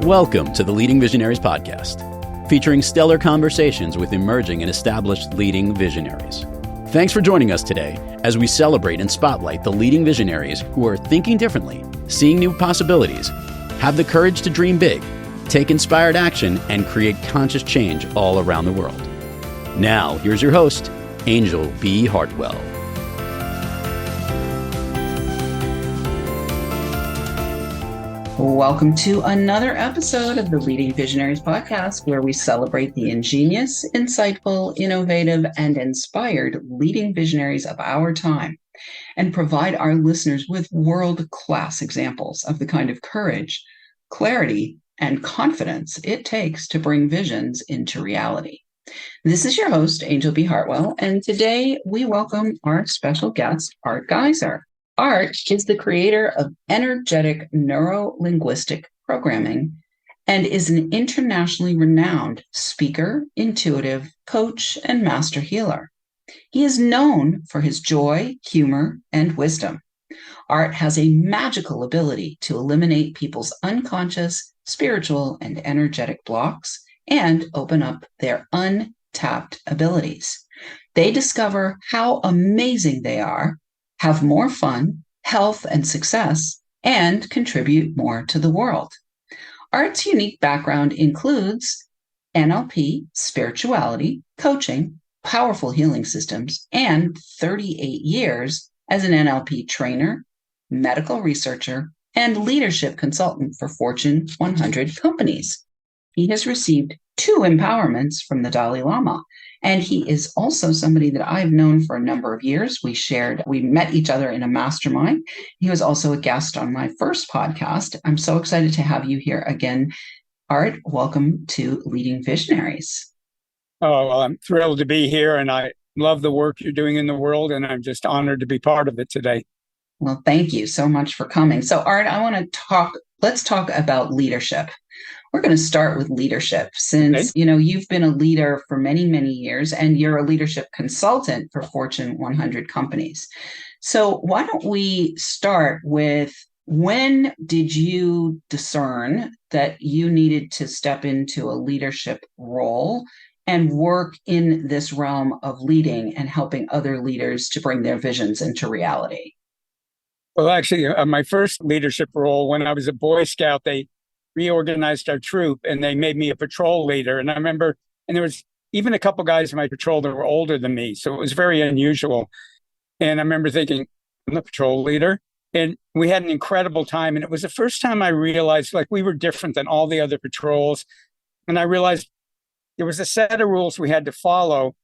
Welcome to the Leading Visionaries podcast, featuring stellar conversations with emerging and established leading visionaries. Thanks for joining us today as we celebrate and spotlight the leading visionaries who are thinking differently, seeing new possibilities, have the courage to dream big, take inspired action, and create conscious change all around the world. Now, here's your host, Anjel B. Hartwell. Welcome to another episode of the Leading Visionaries podcast, where we celebrate the ingenious, insightful, innovative, and inspired leading visionaries of our time and provide our listeners with world-class examples of the kind of courage, clarity, and confidence it takes to bring visions into reality. This is your host, Anjel B. Hartwell, and today we welcome our special guest, Art Giser. Art is the creator of energetic neuro-linguistic programming and is an internationally renowned speaker, intuitive, coach, and master healer. He is known for his joy, humor, and wisdom. Art has a magical ability to eliminate people's unconscious, spiritual, and energetic blocks and open up their untapped abilities. They discover how amazing they are, have more fun, health, and success, and contribute more to the world. Art's unique background includes NLP, spirituality, coaching, powerful healing systems, and 38 years as an NLP trainer, medical researcher, and leadership consultant for Fortune 100 companies. He has received 2 empowerments from the Dalai Lama, and he is also somebody that I've known for a number of years. We met each other in a mastermind. He was also a guest on my first podcast. I'm so excited to have you here again. Art, welcome to Leading Visionaries. Oh, well, I'm thrilled to be here, and I love the work you're doing in the world, and I'm just honored to be part of it today. Well, thank you so much for coming. So, Art, let's talk about leadership. We're going to start with leadership since, you've been a leader for many, many years and you're a leadership consultant for Fortune 100 companies. So why don't we start with, when did you discern that you needed to step into a leadership role and work in this realm of leading and helping other leaders to bring their visions into reality? Well, actually, my first leadership role, when I was a Boy Scout, they reorganized our troop and they made me a patrol leader. And I remember, and there was even a couple guys in my patrol that were older than me. So it was very unusual. And I remember thinking, I'm the patrol leader. And we had an incredible time. And it was the first time I realized we were different than all the other patrols. And I realized there was a set of rules we had to follow,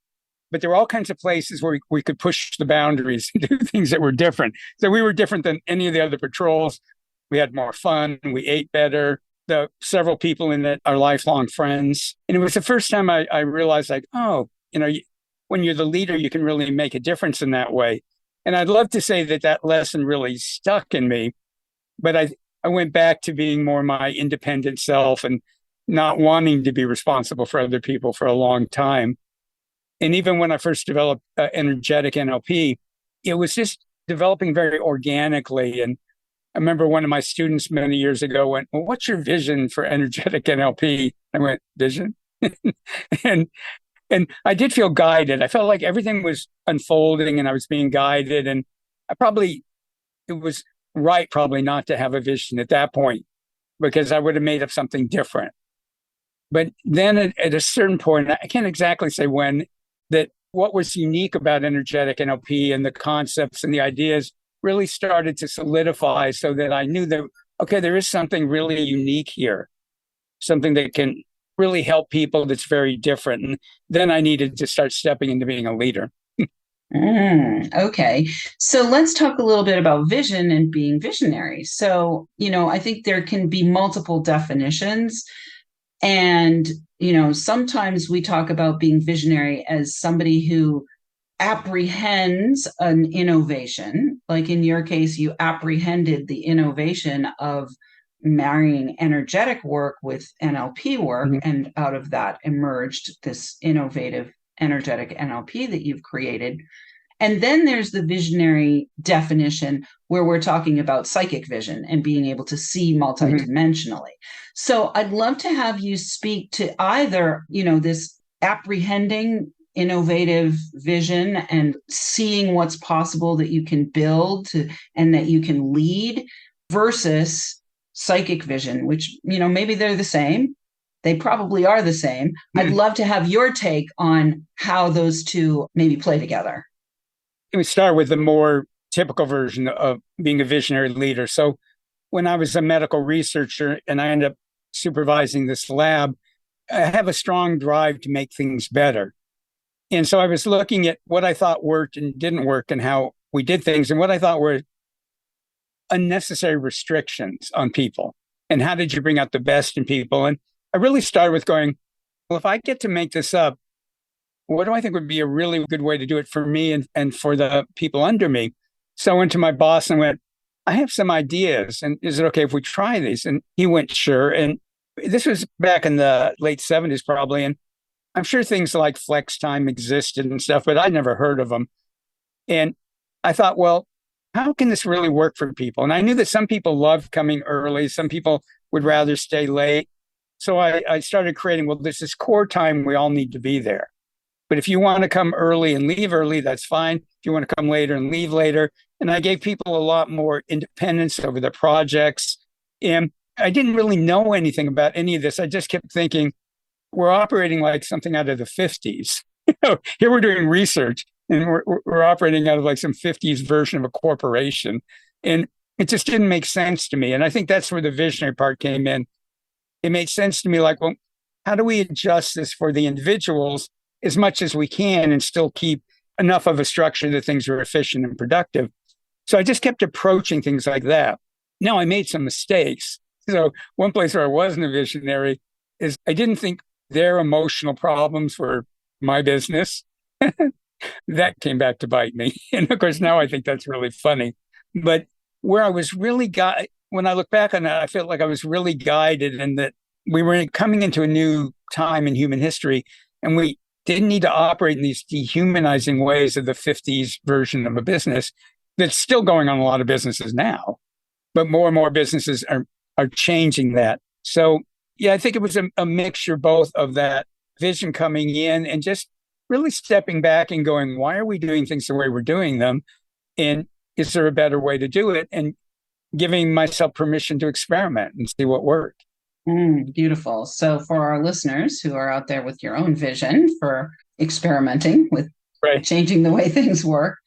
but there were all kinds of places where we could push the boundaries and do things that were different. So we were different than any of the other patrols. We had more fun. We ate better. The several people in it are lifelong friends. And it was the first time I realized when you're the leader, you can really make a difference in that way. And I'd love to say that lesson really stuck in me, but I went back to being more my independent self and not wanting to be responsible for other people for a long time. And even when I first developed energetic NLP, it was just developing very organically. And I remember one of my students many years ago went, well, what's your vision for energetic NLP? I went, vision? and I did feel guided. I felt like everything was unfolding and I was being guided. And it was right probably not to have a vision at that point, because I would have made up something different. But then at a certain point, I can't exactly say when, that what was unique about energetic NLP and the concepts and the ideas really started to solidify, so that I knew that, okay, there is something really unique here, something that can really help people that's very different. And then I needed to start stepping into being a leader. Okay. So let's talk a little bit about vision and being visionary. So, I think there can be multiple definitions. And, sometimes we talk about being visionary as somebody who apprehends an innovation. Like in your case, you apprehended the innovation of marrying energetic work with NLP work, mm-hmm. and out of that emerged this innovative energetic NLP that you've created. And then there's the visionary definition where we're talking about psychic vision and being able to see multidimensionally. So I'd love to have you speak to either, this apprehending innovative vision and seeing what's possible that you can build and that you can lead versus psychic vision, which, maybe they're the same. They probably are the same. I'd love to have your take on how those two maybe play together. We start with the more typical version of being a visionary leader. So when I was a medical researcher and I ended up supervising this lab, I have a strong drive to make things better. And so I was looking at what I thought worked and didn't work and how we did things and what I thought were unnecessary restrictions on people. And how did you bring out the best in people? And I really started with going, well, if I get to make this up, what do I think would be a really good way to do it for me and for the people under me? So I went to my boss and went, I have some ideas. And is it okay if we try these? And he went, sure. And this was back in the late 70s, probably. And I'm sure things like flex time existed and stuff, but I'd never heard of them. And I thought, well, how can this really work for people? And I knew that some people loved coming early. Some people would rather stay late. So I started creating, well, there's this core time we all need to be there. But if you want to come early and leave early, that's fine. If you want to come later and leave later. And I gave people a lot more independence over their projects. And I didn't really know anything about any of this. I just kept thinking, we're operating like something out of the 50s. Here we're doing research and we're operating out of like some 50s version of a corporation. And it just didn't make sense to me. And I think that's where the visionary part came in. It made sense to me like, well, how do we adjust this for the individuals as much as we can and still keep enough of a structure that things are efficient and productive? So I just kept approaching things like that. Now I made some mistakes. So one place where I wasn't a visionary is I didn't think their emotional problems were my business. That came back to bite me. And of course, now I think that's really funny. But where I was really when I look back on that, I felt like I was really guided and that we were coming into a new time in human history and we didn't need to operate in these dehumanizing ways of the 50s version of a business that's still going on in a lot of businesses now. But more and more businesses are changing that. So, yeah, I think it was a mixture both of that vision coming in and just really stepping back and going, why are we doing things the way we're doing them? And is there a better way to do it? And giving myself permission to experiment and see what worked. Beautiful. So for our listeners who are out there with your own vision for experimenting with changing the way things work,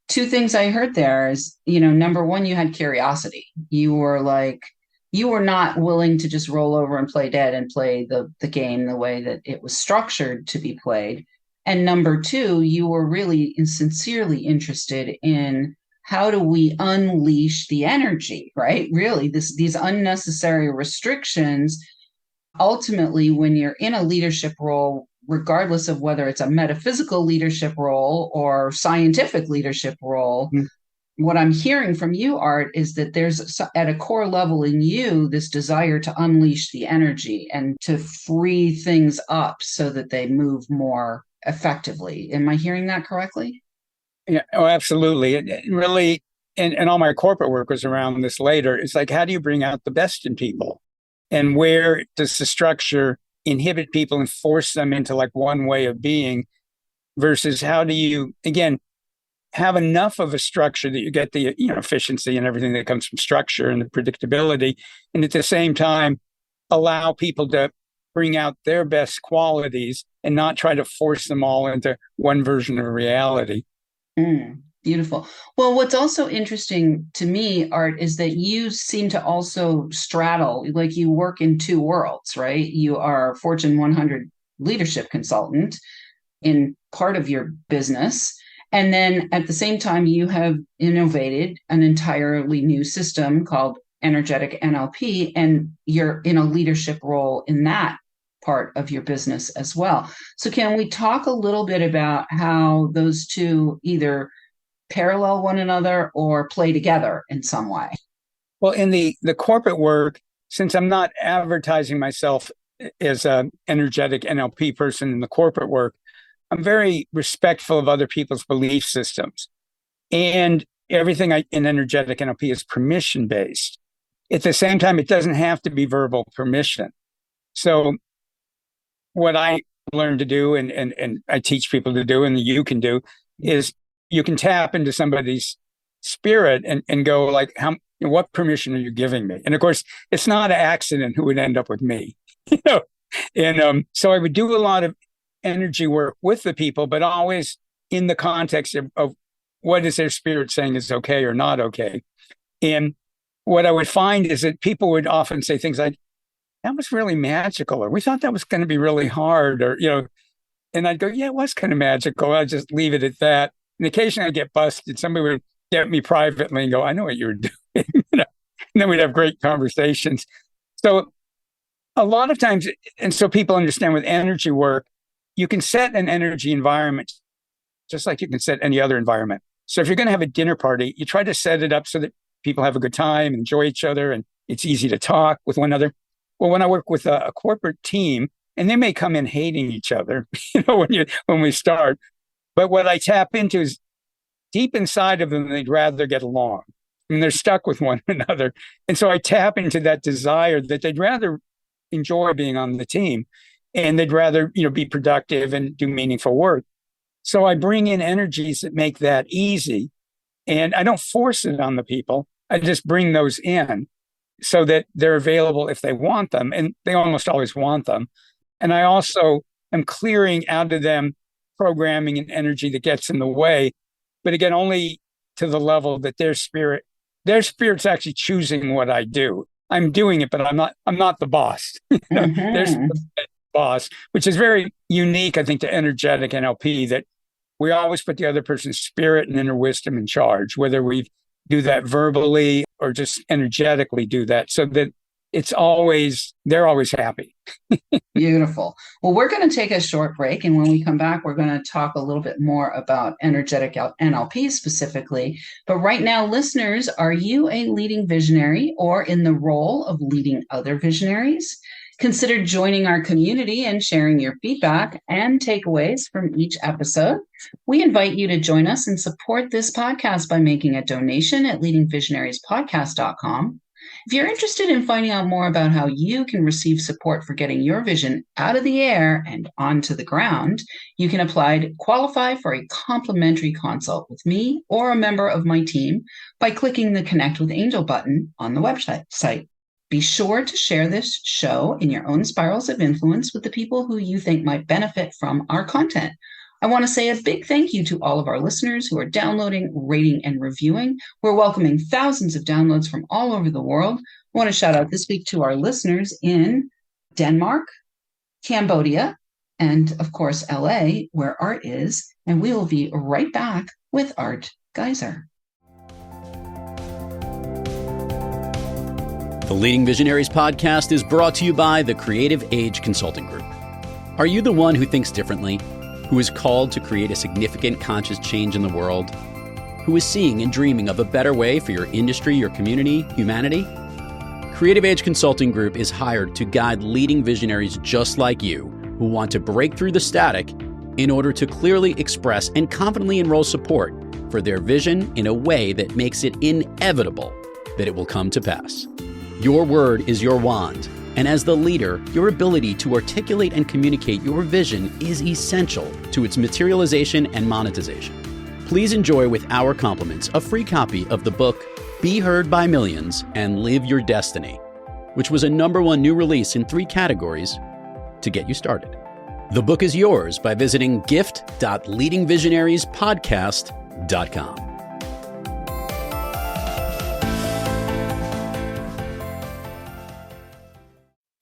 two things I heard there is, number one, you had curiosity. You were not willing to just roll over and play dead and play the game the way that it was structured to be played. And number two, you were really sincerely interested in how do we unleash the energy, right? Really, these unnecessary restrictions, ultimately, when you're in a leadership role, regardless of whether it's a metaphysical leadership role or scientific leadership role, what I'm hearing from you, Art, is that there's at a core level in you this desire to unleash the energy and to free things up so that they move more effectively. Am I hearing that correctly? Yeah, oh, absolutely. It really, and all my corporate work was around this later. It's like, how do you bring out the best in people? And where does the structure inhibit people and force them into like one way of being versus how do you, again, have enough of a structure that you get the efficiency and everything that comes from structure and the predictability. And at the same time, allow people to bring out their best qualities and not try to force them all into one version of reality. Beautiful. Well, what's also interesting to me, Art, is that you seem to also straddle, like you work in two worlds, right? You are a Fortune 100 leadership consultant in part of your business. And then at the same time, you have innovated an entirely new system called energetic NLP, and you're in a leadership role in that part of your business as well. So can we talk a little bit about how those two either parallel one another or play together in some way? Well, in the corporate work, since I'm not advertising myself as an energetic NLP person in the corporate work, I'm very respectful of other people's belief systems. And everything in energetic NLP is permission based. At the same time, it doesn't have to be verbal permission. So what I learned to do and I teach people to do and you can do is you can tap into somebody's spirit and go like, what permission are you giving me? And of course, it's not an accident who would end up with me, you know? And so I would do a lot of energy work with the people, but always in the context of what is their spirit saying is okay or not okay. And what I would find is that people would often say things like, that was really magical, or we thought that was going to be really hard, or, you know, and I'd go, yeah, it was kind of magical. I'd just leave it at that. And occasionally I'd get busted. Somebody would get me privately and go, I know what you were doing. You know? And then we'd have great conversations. So a lot of times, and so people understand with energy work, you can set an energy environment just like you can set any other environment. So if you're going to have a dinner party, you try to set it up so that people have a good time, enjoy each other, and it's easy to talk with one another. Well, when I work with a corporate team, and they may come in hating each other, you know, when we start, but what I tap into is deep inside of them, they'd rather get along. And they're stuck with one another. And so I tap into that desire that they'd rather enjoy being on the team, and they'd rather, you know, be productive and do meaningful work. So I bring in energies that make that easy, and I don't force it on the people. I just bring those in so that they're available if they want them, and they almost always want them. And I also am clearing out of them programming and energy that gets in the way, but again, only to the level that their spirit's actually choosing what I do. I'm doing it, but I'm not the boss. Mm-hmm. There's the boss, which is very unique, I think, to energetic NLP, that we always put the other person's spirit and inner wisdom in charge, whether we do that verbally or just energetically do that, so that they're always happy. Beautiful. Well, we're going to take a short break. And when we come back, we're going to talk a little bit more about energetic NLP specifically. But right now, listeners, are you a leading visionary or in the role of leading other visionaries? Consider joining our community and sharing your feedback and takeaways from each episode. We invite you to join us and support this podcast by making a donation at leadingvisionariespodcast.com. If you're interested in finding out more about how you can receive support for getting your vision out of the air and onto the ground, you can apply to qualify for a complimentary consult with me or a member of my team by clicking the Connect with Anjel button on the website. Be sure to share this show in your own spirals of influence with the people who you think might benefit from our content. I want to say a big thank you to all of our listeners who are downloading, rating, and reviewing. We're welcoming thousands of downloads from all over the world. I want to shout out this week to our listeners in Denmark, Cambodia, and of course, LA, where Art is. And we will be right back with Art Giser. The Leading Visionaries podcast is brought to you by the Creative Age Consulting Group. Are you the one who thinks differently? Who is called to create a significant conscious change in the world? Who is seeing and dreaming of a better way for your industry, your community, humanity? Creative Age Consulting Group is hired to guide leading visionaries just like you who want to break through the static in order to clearly express and confidently enroll support for their vision in a way that makes it inevitable that it will come to pass. Your word is your wand. And as the leader, your ability to articulate and communicate your vision is essential to its materialization and monetization. Please enjoy with our compliments a free copy of the book, Be Heard by Millions and Live Your Destiny, which was a #1 new release in 3 categories to get you started. The book is yours by visiting gift.leadingvisionariespodcast.com.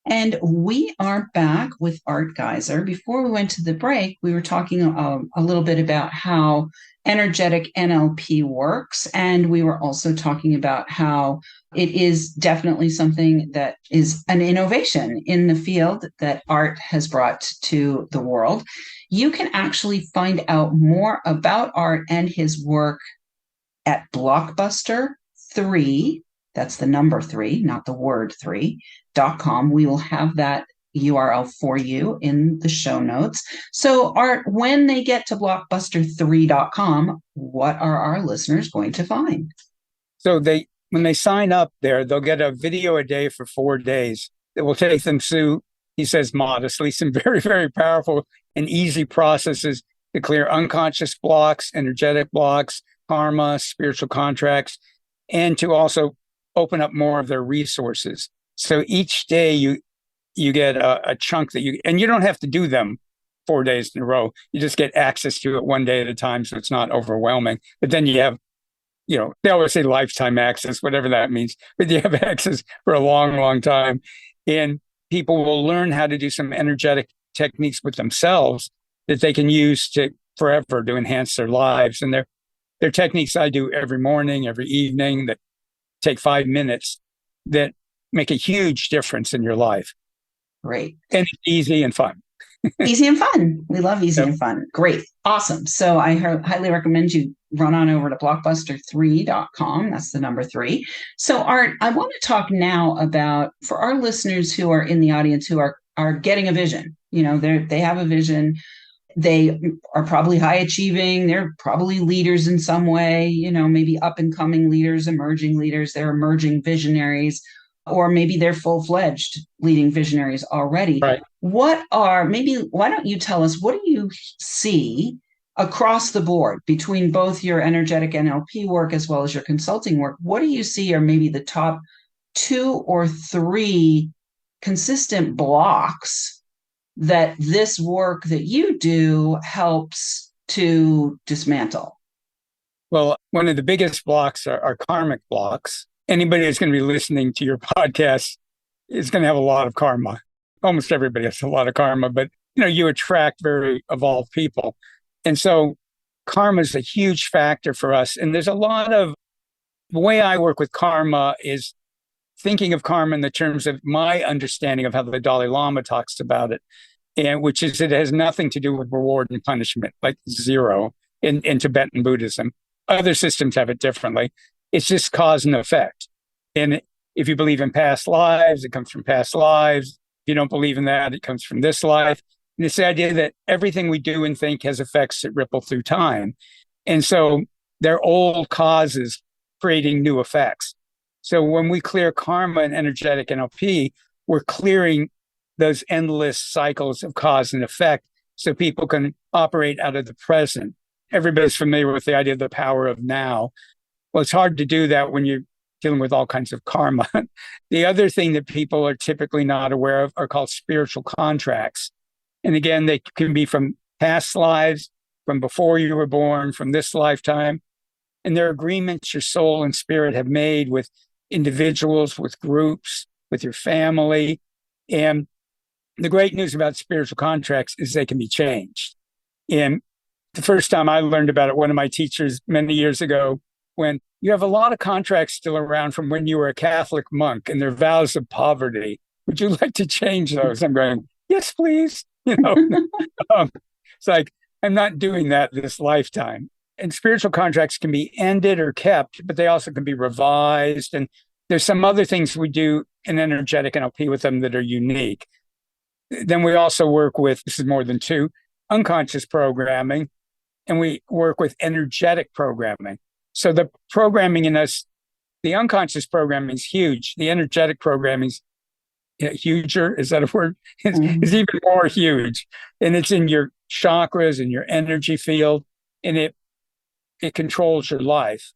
And we are back with Art Giser. Before we went to the break, we were talking a little bit about how energetic NLP works. And we were also talking about how it is definitely something that is an innovation in the field that Art has brought to the world. You can actually find out more about Art and his work at Blockbuster3. That's the number 3, not the word 3.com. We will have that URL for you in the show notes. So, Art, when they get to blockbuster3.com, what are our listeners going to find? So when they sign up there, they'll get a video a day for 4 days. It will take them through, he says modestly, some very, very powerful and easy processes to clear unconscious blocks, energetic blocks, karma, spiritual contracts, and to also open up more of their resources. So each day you get a chunk that you don't have to do them 4 days in a row. You just get access to it one day at a time, so it's not overwhelming. But then you have, they always say lifetime access, whatever that means, but you have access for a long, long time. And people will learn how to do some energetic techniques with themselves that they can use forever to enhance their lives. And they're techniques I do every morning, every evening that take 5 minutes that make a huge difference in your life. Great. And it's easy and fun. Easy and fun. We love easy and fun. Great. Awesome. So I highly recommend you run on over to blockbuster3.com. That's the number 3. So Art, I want to talk now about, for our listeners who are in the audience who are getting a vision, they have a vision. They are probably high achieving. They're probably leaders in some way, maybe up and coming leaders, emerging leaders. They're emerging visionaries, or maybe they're full-fledged leading visionaries already. Right. Why don't you tell us, what do you see across the board between both your energetic NLP work as well as your consulting work? What do you see are maybe the top 2 or 3 consistent blocks that this work that you do helps to dismantle? Well, one of the biggest blocks are karmic blocks. Anybody that's going to be listening to your podcast is going to have a lot of karma. Almost everybody has a lot of karma, but you attract very evolved people. And so karma is a huge factor for us. And there's a lot of, the way I work with karma is thinking of karma in the terms of my understanding of how the Dalai Lama talks about it, and which is it has nothing to do with reward and punishment, like zero in Tibetan Buddhism. Other systems have it differently. It's just cause and effect. And if you believe in past lives, it comes from past lives. If you don't believe in that, it comes from this life. And it's the idea that everything we do and think has effects that ripple through time. And so they're old causes creating new effects. So when we clear karma and energetic NLP, we're clearing those endless cycles of cause and effect so people can operate out of the present. Everybody's familiar with the idea of the power of now. Well, it's hard to do that when you're dealing with all kinds of karma. The other thing that people are typically not aware of are called spiritual contracts. And again, they can be from past lives, from before you were born, from this lifetime. And they're agreements your soul and spirit have made with individuals, with groups, with your family. And the great news about spiritual contracts is they can be changed. And the first time I learned about it, one of my teachers many years ago, when you have a lot of contracts still around from when you were a Catholic monk and their vows of poverty, would you like to change those? I'm going, yes, please. It's like, I'm not doing that this lifetime. And spiritual contracts can be ended or kept, but they also can be revised. And there's some other things we do in energetic NLP with them that are unique. Then we also work with, this is more than 2, unconscious programming, and we work with energetic programming. So the programming in us, the unconscious programming is huge. The energetic programming is huger. Is that a word? It's even more huge. And it's in your chakras and your energy field, and it controls your life.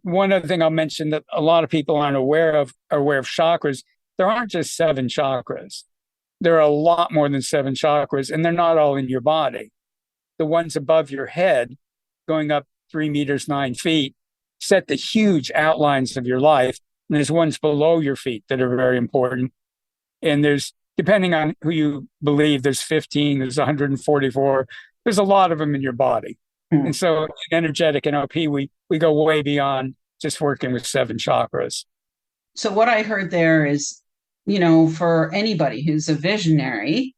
One other thing I'll mention that a lot of people aren't aware of chakras. There aren't just 7 chakras. There are a lot more than 7 chakras, and they're not all in your body. The ones above your head, going up 3 meters, 9 feet, set the huge outlines of your life. And there's ones below your feet that are very important. And there's, depending on who you believe, there's 15, there's 144. There's a lot of them in your body. And so in energetic NLP, we go way beyond just working with 7 chakras. So what I heard there is, for anybody who's a visionary,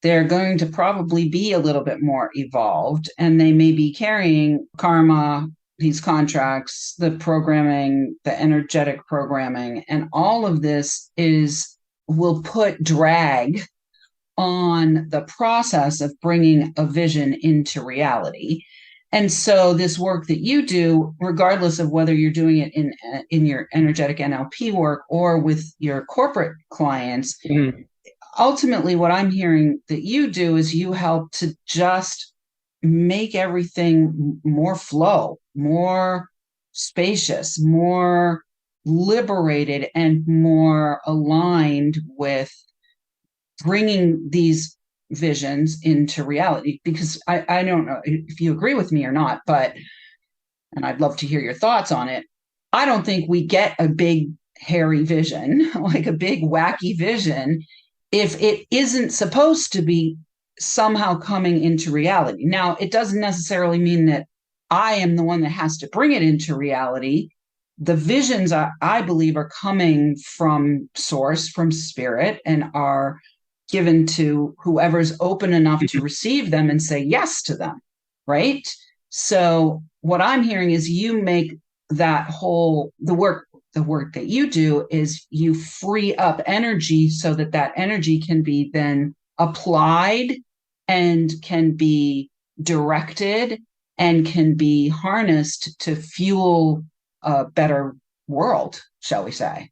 they're going to probably be a little bit more evolved, and they may be carrying karma, these contracts, the programming, the energetic programming, and all of this is will put drag on the process of bringing a vision into reality. And so this work that you do, regardless of whether you're doing it in your energetic NLP work or with your corporate clients, ultimately what I'm hearing that you do is you help to just make everything more flow, more spacious, more liberated, and more aligned with bringing these visions into reality. Because I don't know if you agree with me or not, but, and I'd love to hear your thoughts on it, I don't think we get a big hairy vision, like a big wacky vision, if it isn't supposed to be somehow coming into reality. Now, it doesn't necessarily mean that I am the one that has to bring it into reality. The visions, I believe, are coming from source, from spirit, and are given to whoever's open enough to receive them and say yes to them, right? So what I'm hearing is you make that whole, the work that you do is you free up energy so that that energy can be then applied and can be directed and can be harnessed to fuel a better world, shall we say.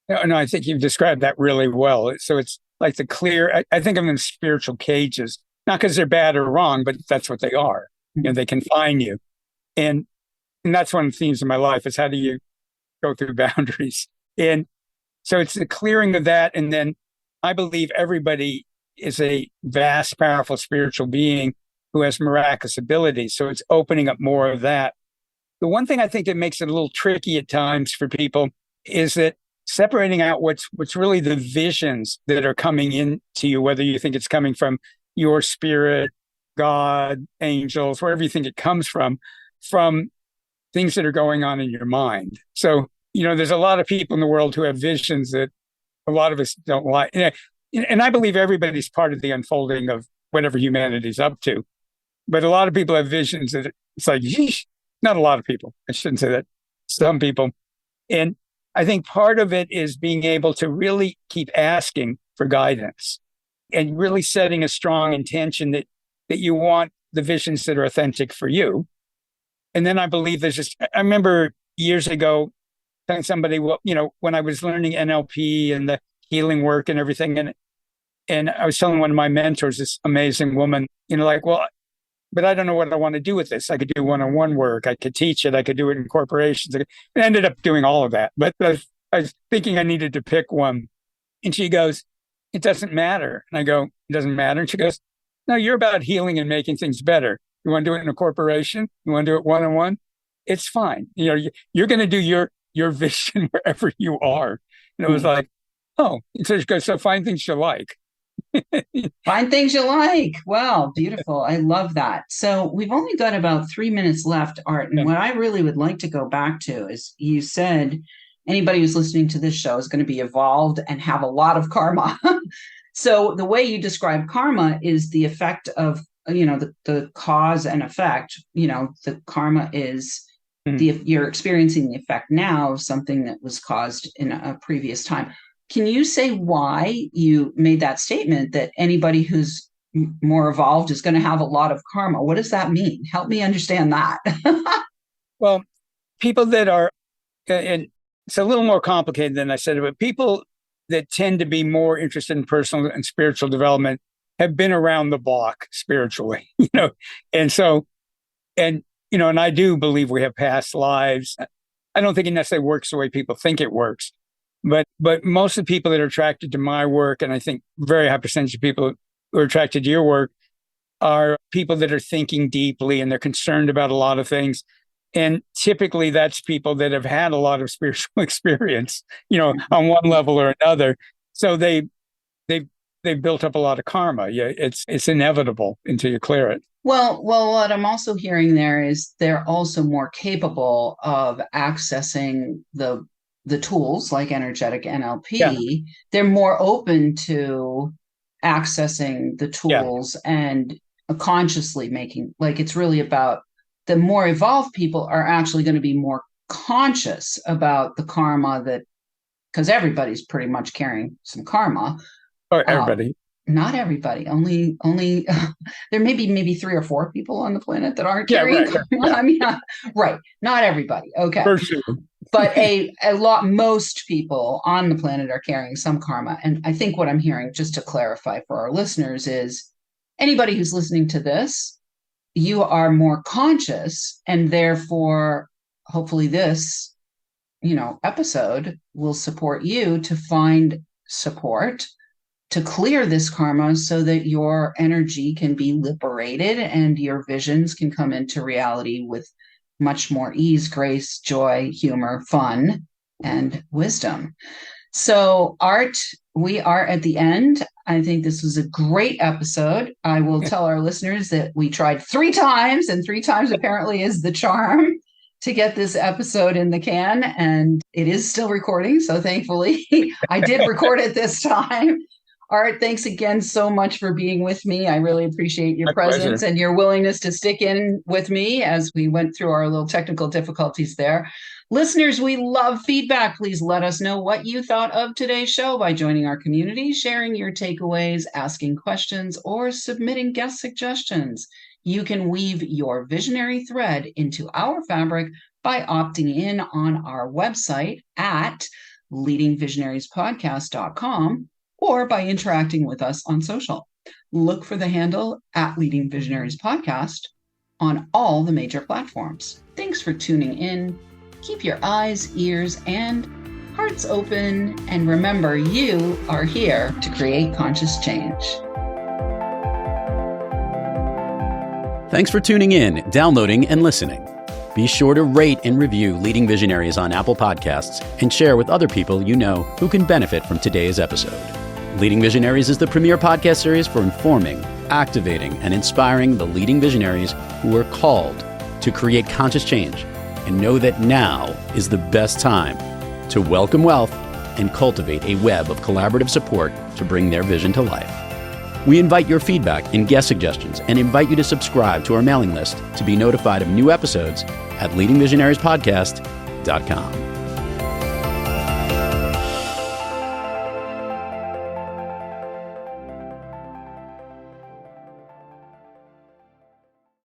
No, I think you've described that really well. So it's like the clear, I think of them in spiritual cages, not because they're bad or wrong, but that's what they are. You know, they confine you. And that's one of the themes of my life is how do you go through boundaries? And so it's the clearing of that. And then I believe everybody is a vast, powerful spiritual being who has miraculous abilities. So it's opening up more of that. The one thing I think that makes it a little tricky at times for people is that separating out what's really the visions that are coming into you, whether you think it's coming from your spirit, God, angels, wherever you think it comes from things that are going on in your mind. So, you know, there's a lot of people in the world who have visions that a lot of us don't like. And I believe everybody's part of the unfolding of whatever humanity's up to. But a lot of people have visions that it's like, yeesh, not a lot of people. I shouldn't say that. Some people. And I think part of it is being able to really keep asking for guidance and really setting a strong intention that you want the visions that are authentic for you. And then I believe there's just, I remember years ago telling somebody, well, you know, when I was learning NLP and the healing work and everything, and I was telling one of my mentors, this amazing woman, you know, like, well, but I don't know what I want to do with this. I could do one-on-one work. I could teach it. I could do it in corporations. I ended up doing all of that. But I was thinking I needed to pick one. And she goes, it doesn't matter. And I go, it doesn't matter. And she goes, no, you're about healing and making things better. You want to do it in a corporation? You want to do it one-on-one? It's fine. You know, you're going to do your vision wherever you are. And it was like, oh, so she goes, so find things you like. Find things you like. Wow, beautiful. I love that. So we've only got about 3 minutes left, Art. And what I really would like to go back to is you said anybody who's listening to this show is going to be evolved and have a lot of karma. So the way you describe karma is the effect of, you know, the cause and effect. You know, the karma is you're experiencing the effect now of something that was caused in a previous time. Can you say why you made that statement that anybody who's more evolved is going to have a lot of karma? What does that mean? Help me understand that. Well, people that are, and it's a little more complicated than I said, but people that tend to be more interested in personal and spiritual development have been around the block spiritually, you know, and so, and, you know, and I do believe we have past lives. I don't think it necessarily works the way people think it works. But most of the people that are attracted to my work, and I think very high percentage of people who are attracted to your work, are people that are thinking deeply and they're concerned about a lot of things. And typically that's people that have had a lot of spiritual experience, you know, on one level or another. So they've built up a lot of karma. Yeah, it's inevitable until you clear it. Well, what I'm also hearing there is they're also more capable of accessing the tools like energetic NLP. Yeah. They're more open to accessing the tools and consciously making, like, it's really about the more evolved people are actually going to be more conscious about the karma that because everybody's pretty much carrying some karma. Or everybody. Not everybody. Only there may be maybe 3 or 4 people on the planet that aren't carrying karma. Yeah. I mean, right. Not everybody. Okay. For sure. But most people on the planet are carrying some karma. And I think what I'm hearing, just to clarify for our listeners, is anybody who's listening to this, you are more conscious, and therefore, hopefully this, episode will support you to find support to clear this karma so that your energy can be liberated and your visions can come into reality with much more ease, grace, joy, humor, fun, and wisdom. So, Art, we are at the end. I think this was a great episode. I will tell our listeners that we tried 3 times, and 3 times apparently is the charm to get this episode in the can. And it is still recording. So thankfully, I did record it this time. Art, thanks again so much for being with me. I really appreciate your presence and your willingness to stick in with me as we went through our little technical difficulties there. Listeners, we love feedback. Please let us know what you thought of today's show by joining our community, sharing your takeaways, asking questions, or submitting guest suggestions. You can weave your visionary thread into our fabric by opting in on our website at leadingvisionariespodcast.com or by interacting with us on social. Look for the handle at Leading Visionaries Podcast on all the major platforms. Thanks for tuning in. Keep your eyes, ears, and hearts open. And remember, you are here to create conscious change. Thanks for tuning in, downloading, and listening. Be sure to rate and review Leading Visionaries on Apple Podcasts and share with other people you know who can benefit from today's episode. Leading Visionaries is the premier podcast series for informing, activating, and inspiring the leading visionaries who are called to create conscious change and know that now is the best time to welcome wealth and cultivate a web of collaborative support to bring their vision to life. We invite your feedback and guest suggestions and invite you to subscribe to our mailing list to be notified of new episodes at leadingvisionariespodcast.com.